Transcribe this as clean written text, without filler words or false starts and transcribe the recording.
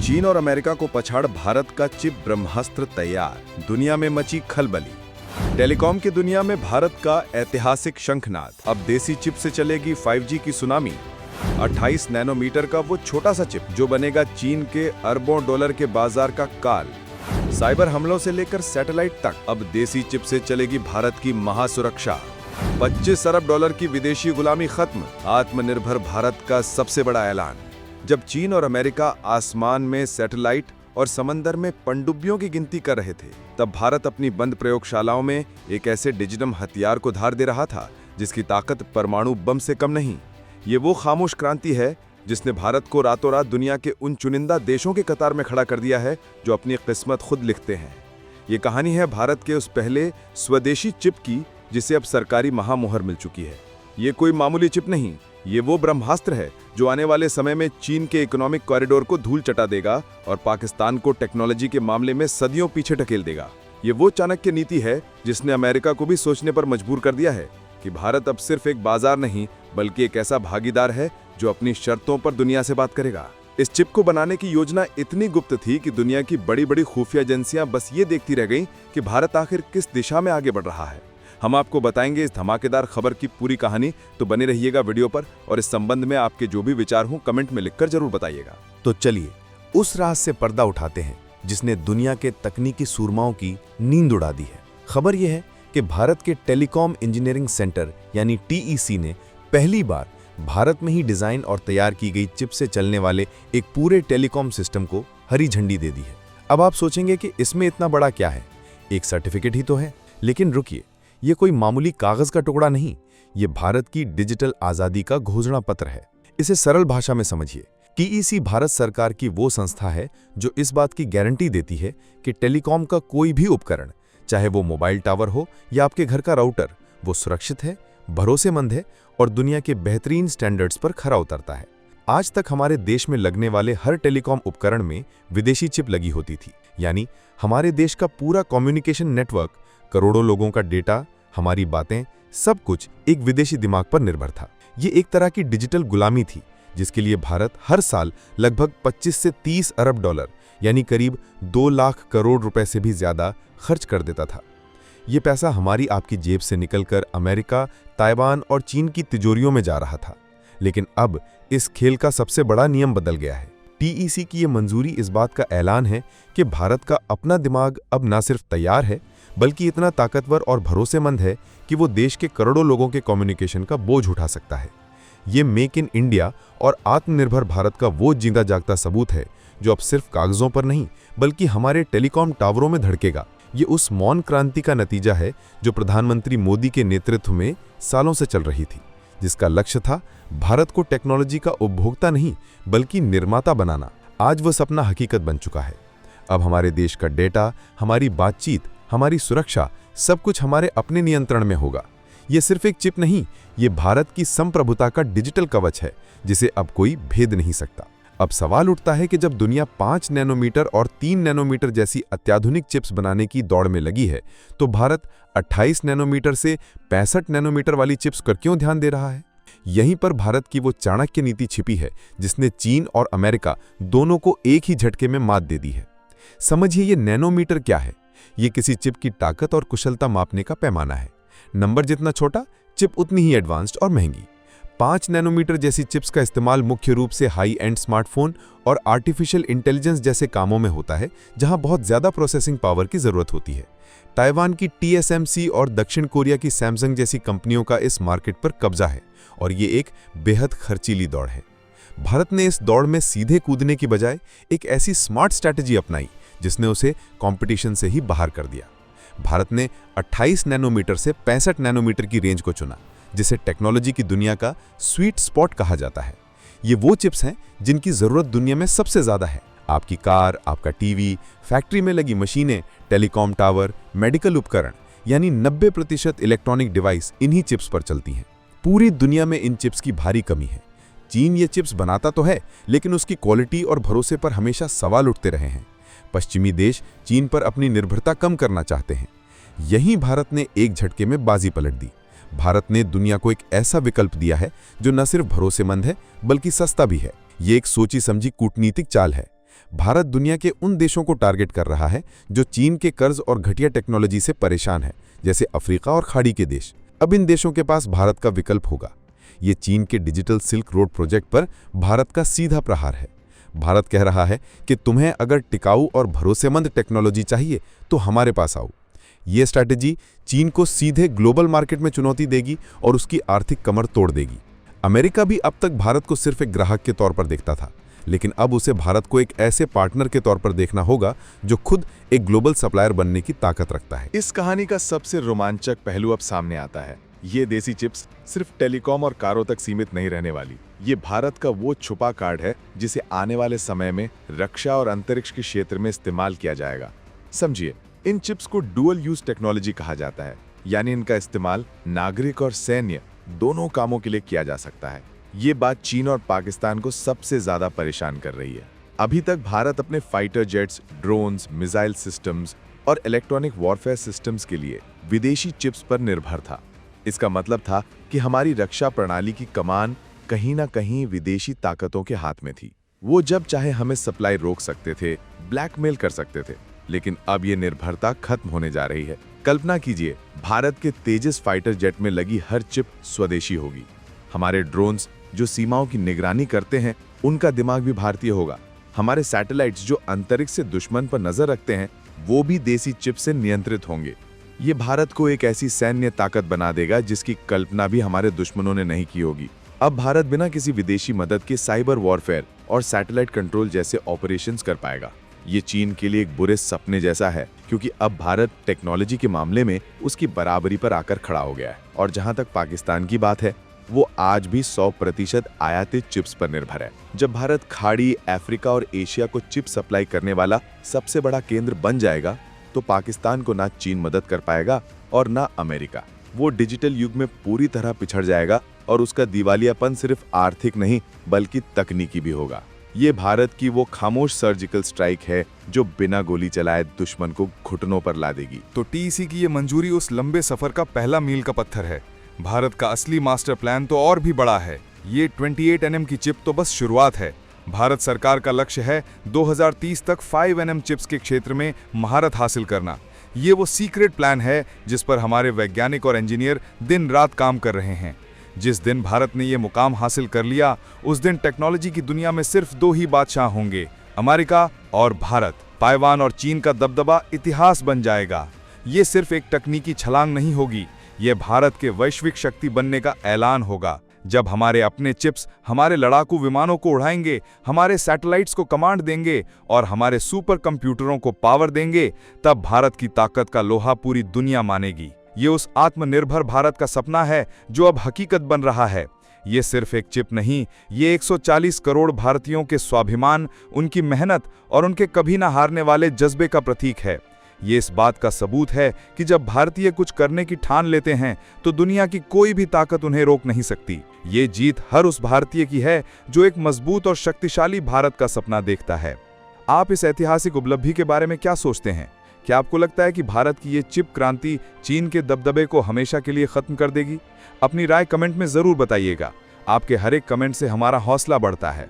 चीन और अमेरिका को पछाड़ भारत का चिप ब्रह्मास्त्र तैयार, दुनिया में मची खलबली। टेलीकॉम की दुनिया में भारत का ऐतिहासिक शंखनाद। अब देसी चिप से चलेगी 5G की सुनामी। 28 नैनोमीटर का वो छोटा सा चिप जो बनेगा चीन के अरबों डॉलर के बाजार का काल। साइबर हमलों से लेकर सैटेलाइट तक, अब देसी चिप से चलेगी भारत की महासुरक्षा। 25 अरब डॉलर की विदेशी गुलामी खत्म, आत्मनिर्भर भारत का सबसे बड़ा ऐलान। जब चीन और अमेरिका आसमान में सैटेलाइट और समंदर में पनडुब्बियों की गिनती कर रहे थे, तब भारत अपनी बंद प्रयोगशालाओं में एक ऐसे डिजिटल हथियार को धार दे रहा था जिसकी ताकत परमाणु बम से कम नहीं। ये वो खामोश क्रांति है जिसने भारत को रातों रात दुनिया के उन चुनिंदा देशों के कतार में खड़ा कर दिया है जो अपनी किस्मत खुद लिखते हैं। ये कहानी है भारत के उस पहले स्वदेशी चिप की जिसे अब सरकारी महामुहर मिल चुकी है। ये कोई मामूली चिप नहीं, ये वो ब्रह्मास्त्र है जो आने वाले समय में चीन के इकोनॉमिक कॉरिडोर को धूल चटा देगा और पाकिस्तान को टेक्नोलॉजी के मामले में सदियों पीछे ढकेल देगा। ये वो चाणक्य नीति है जिसने अमेरिका को भी सोचने पर मजबूर कर दिया है कि भारत अब सिर्फ एक बाजार नहीं बल्कि एक ऐसा भागीदार है जो अपनी शर्तों पर दुनिया से बात करेगा। इस चिप को बनाने की योजना इतनी गुप्त थी कि दुनिया की बड़ी बड़ी खुफिया एजेंसियां बस ये देखती रह गईं कि भारत आखिर किस दिशा में आगे बढ़ रहा है। हम आपको बताएंगे इस धमाकेदार खबर की पूरी कहानी, तो बने रहिएगा वीडियो पर और इस संबंध में आपके जो भी विचार हों कमेंट में लिखकर जरूर बताइएगा। तो चलिए उस राज से पर्दा उठाते हैं जिसने दुनिया के तकनीकी सूरमाओं की नींद उड़ा दी है। खबर यह है कि भारत के टेलीकॉम इंजीनियरिंग सेंटर यानी TEC ने पहली बार भारत में ही डिजाइन और तैयार की गई चिप से चलने वाले एक पूरे टेलीकॉम सिस्टम को हरी झंडी दे दी है। अब आप सोचेंगे कि इसमें इतना बड़ा क्या है, एक सर्टिफिकेट ही तो है। लेकिन रुकिए, ये कोई मामूली कागज का टुकड़ा नहीं, ये भारत की डिजिटल आजादी का घोषणा पत्र है। इसे सरल भाषा में समझिए। TEC भारत सरकार की वो संस्था है जो इस बात की गारंटी देती है कि टेलीकॉम का कोई भी उपकरण, चाहे वो मोबाइल टावर हो या आपके घर का राउटर, वो सुरक्षित है, भरोसेमंद है और दुनिया के बेहतरीन स्टैंडर्ड्स पर खरा उतरता है। आज तक हमारे देश में लगने वाले हर टेलीकॉम उपकरण में विदेशी चिप लगी होती थी, यानी हमारे देश का पूरा कम्युनिकेशन नेटवर्क, करोड़ों लोगों का डेटा, हमारी बातें, सब कुछ एक विदेशी दिमाग पर निर्भर था। ये एक तरह की डिजिटल गुलामी थी जिसके लिए भारत हर साल लगभग 25 से 30 अरब डॉलर यानी करीब 2 लाख करोड़ रुपए से भी ज्यादा खर्च कर देता था। ये पैसा हमारी आपकी जेब से निकलकर अमेरिका, ताइवान और चीन की तिजोरियों में जा रहा था। लेकिन अब इस खेल का सबसे बड़ा नियम बदल गया है। TEC की ये मंजूरी इस बात का ऐलान है कि भारत का अपना दिमाग अब न सिर्फ तैयार है बल्कि इतना ताकतवर और भरोसेमंद है कि वो देश के करोड़ों लोगों के कम्युनिकेशन का बोझ उठा सकता है। ये मेक इन इंडिया और आत्मनिर्भर भारत का वो जिंदा जागता सबूत है जो अब सिर्फ कागजों पर नहीं बल्कि हमारे टेलीकॉम टावरों में धड़केगा। ये उस मौन क्रांति का नतीजा है जो प्रधानमंत्री मोदी के नेतृत्व में सालों से चल रही थी, जिसका लक्ष्य था भारत को टेक्नोलॉजी का उपभोक्ता नहीं बल्कि निर्माता बनाना। आज वह सपना हकीकत बन चुका है। अब हमारे देश का डेटा, हमारी बातचीत, हमारी सुरक्षा, सब कुछ हमारे अपने नियंत्रण में होगा। ये सिर्फ एक चिप नहीं, ये भारत की संप्रभुता का डिजिटल कवच है जिसे अब कोई भेद नहीं सकता। अब सवाल उठता है कि जब दुनिया 5 नैनोमीटर और 3 नैनोमीटर जैसी अत्याधुनिक चिप्स बनाने की दौड़ में लगी है, तो भारत 28 नैनोमीटर से 65 नैनोमीटर वाली चिप्स पर क्यों ध्यान दे रहा है? यहीं पर भारत की वो चाणक्य नीति छिपी है जिसने चीन और अमेरिका दोनों को एक ही झटके में मात दे दी है। समझिए, ये नैनोमीटर क्या है? ये किसी चिप की ताकत और कुशलता मापने का पैमाना है। नंबर जितना छोटा, चिप उतनी ही एडवांस्ड और महंगी। 5 नैनोमीटर जैसी चिप्स का इस्तेमाल मुख्य रूप से हाई एंड स्मार्टफोन और आर्टिफिशियल इंटेलिजेंस जैसे कामों में होता है जहां बहुत ज्यादा प्रोसेसिंग पावर की जरूरत होती है। ताइवान की TSMC और दक्षिण कोरिया की सैमसंग जैसी कंपनियों का इस मार्केट पर कब्जा है और ये एक बेहद खर्चीली दौड़ है। भारत ने इस दौड़ में सीधे कूदने की बजाय एक ऐसी स्मार्ट स्ट्रैटेजी अपनाई जिसने उसे कंपटीशन से ही बाहर कर दिया। भारत ने 28 नैनोमीटर से 65 नैनोमीटर की रेंज को चुना, जिसे टेक्नोलॉजी की दुनिया का स्वीट स्पॉट कहा जाता है। ये वो चिप्स हैं जिनकी जरूरत दुनिया में सबसे ज्यादा है। आपकी कार, आपका टीवी, फैक्ट्री में लगी मशीनें, टेलीकॉम टावर, मेडिकल उपकरण, यानी 90% इलेक्ट्रॉनिक डिवाइस इन्हीं चिप्स पर चलती हैं। पूरी दुनिया में इन चिप्स की भारी कमी है। चीन ये चिप्स बनाता तो है, लेकिन उसकी क्वालिटी और भरोसे पर हमेशा सवाल उठते रहे हैं। पश्चिमी देश चीन पर अपनी निर्भरता कम करना चाहते हैं। यहीं भारत ने एक झटके में बाजी पलट दी। भारत ने दुनिया को एक ऐसा विकल्प दिया है जो न सिर्फ भरोसेमंद है बल्कि सस्ता भी है। ये एक सोची समझी कूटनीतिक चाल है। भारत दुनिया के उन देशों को टारगेट कर रहा है जो चीन के कर्ज और घटिया टेक्नोलॉजी से परेशान हैं, जैसे अफ्रीका और खाड़ी के देश। अब इन देशों के पास भारत का विकल्प होगा। ये चीन के डिजिटल सिल्क रोड प्रोजेक्ट पर भारत का सीधा प्रहार है। भारत कह रहा है कि तुम्हें अगर टिकाऊ और भरोसेमंद टेक्नोलॉजी चाहिए तो हमारे पास आओ। ये स्ट्रैटेजी चीन को सीधे ग्लोबल मार्केट में चुनौती देगी और उसकी आर्थिक कमर तोड़ देगी। अमेरिका भी अब तक भारत को सिर्फ एक ग्राहक के तौर पर देखता था, लेकिन अब उसे भारत को एक ऐसे पार्टनर के तौर पर देखना होगा जो खुद एक ग्लोबल सप्लायर बनने की ताकत रखता है। इस कहानी का सबसे रोमांचक पहलू अब सामने आता है। ये देसी चिप्स सिर्फ टेलीकॉम और कारों तक सीमित नहीं रहने वाली। ये भारत का वो छुपा कार्ड है जिसे आने वाले समय में रक्षा और अंतरिक्ष के क्षेत्र में इस्तेमाल किया जाएगा। समझिए, इन चिप्स को डुअल यूज टेक्नोलॉजी कहा जाता है, यानी इनका इस्तेमाल नागरिक और सैन्य दोनों कामों के लिए किया जा सकता है। ये बात चीन और पाकिस्तान को सबसे ज्यादा परेशान कर रही है। अभी तक भारत अपने fighter jets, drones, missile systems और इलेक्ट्रॉनिक वॉरफेयर सिस्टम्स के लिए विदेशी चिप्स पर निर्भर था। इसका मतलब था कि हमारी रक्षा प्रणाली की कमान कहीं ना कहीं विदेशी ताकतों के हाथ में थी। वो जब चाहे हमें सप्लाई रोक सकते थे, ब्लैकमेल कर सकते थे। लेकिन अब ये निर्भरता खत्म होने जा रही है। कल्पना कीजिए, भारत के तेजस फाइटर जेट में लगी हर चिप स्वदेशी होगी। हमारे ड्रोन्स जो सीमाओं की निगरानी करते हैं, उनका दिमाग भी भारतीय होगा। हमारे सैटेलाइट्स जो अंतरिक्ष से दुश्मन पर नजर रखते हैं, वो भी देसी चिप से नियंत्रित होंगे। ये भारत को एक ऐसी सैन्य ताकत बना देगा जिसकी कल्पना भी हमारे दुश्मनों ने नहीं की होगी। अब भारत बिना किसी विदेशी मदद के साइबर वॉरफेयर और सैटेलाइट कंट्रोल जैसे ऑपरेशंस कर पाएगा। ये चीन के लिए एक बुरे सपने जैसा है, क्योंकि अब भारत टेक्नोलॉजी के मामले में उसकी बराबरी पर आकर खड़ा हो गया है। और जहां तक पाकिस्तान की बात है, वो आज भी 100% आयातित चिप्स पर निर्भर है। जब भारत खाड़ी, अफ्रीका और एशिया को चिप सप्लाई करने वाला सबसे बड़ा केंद्र बन जाएगा, तो पाकिस्तान को ना चीन मदद कर पाएगा और ना अमेरिका। वो डिजिटल युग में पूरी तरह पिछड़ जाएगा और उसका दिवालियापन सिर्फ आर्थिक नहीं बल्कि तकनीकी भी होगा। ये भारत की वो खामोश सर्जिकल स्ट्राइक है जो बिना गोली चलाए दुश्मन को घुटनों पर ला देगी। तो टीईसी की ये मंजूरी उस लंबे सफर का पहला मील का पत्थर है। भारत का असली मास्टर प्लान तो और भी बड़ा है। ये 28 nm की चिप तो बस शुरुआत है। भारत सरकार का लक्ष्य है 2030 तक 5 nm चिप्स के क्षेत्र में महारत हासिल करना। ये वो सीक्रेट प्लान है जिस पर हमारे वैज्ञानिक और इंजीनियर दिन रात काम कर रहे हैं। जिस दिन भारत ने ये मुकाम हासिल कर लिया, उस दिन टेक्नोलॉजी की दुनिया में सिर्फ 2 ही बादशाह होंगे, अमेरिका और भारत। ताइवान और चीन का दबदबा इतिहास बन जाएगा। ये सिर्फ एक तकनीकी छलांग नहीं होगी, ये भारत के वैश्विक शक्ति बनने का ऐलान होगा। जब हमारे अपने चिप्स हमारे लड़ाकू विमानों को उड़ाएंगे, हमारे सैटेलाइट्स को कमांड देंगे और हमारे सुपर कंप्यूटरों को पावर देंगे, तब भारत की ताकत का लोहा पूरी दुनिया मानेगी। ये उस आत्मनिर्भर भारत का सपना है जो अब हकीकत बन रहा है। ये सिर्फ एक चिप नहीं, ये 140 करोड़ भारतीयों के स्वाभिमान, उनकी मेहनत और उनके कभी ना हारने वाले जज्बे का प्रतीक है। ये इस बात का सबूत है कि जब भारतीय कुछ करने की ठान लेते हैं तो दुनिया की कोई भी ताकत उन्हें रोक नहीं सकती। ये जीत हर उस भारतीय की है जो एक मजबूत और शक्तिशाली भारत का सपना देखता है। आप इस ऐतिहासिक उपलब्धि के बारे में क्या सोचते हैं? क्या आपको लगता है कि भारत की ये चिप क्रांति चीन के दबदबे को हमेशा के लिए खत्म कर देगी? अपनी राय कमेंट में जरूर बताइएगा। आपके हर एक कमेंट से हमारा हौसला बढ़ता है।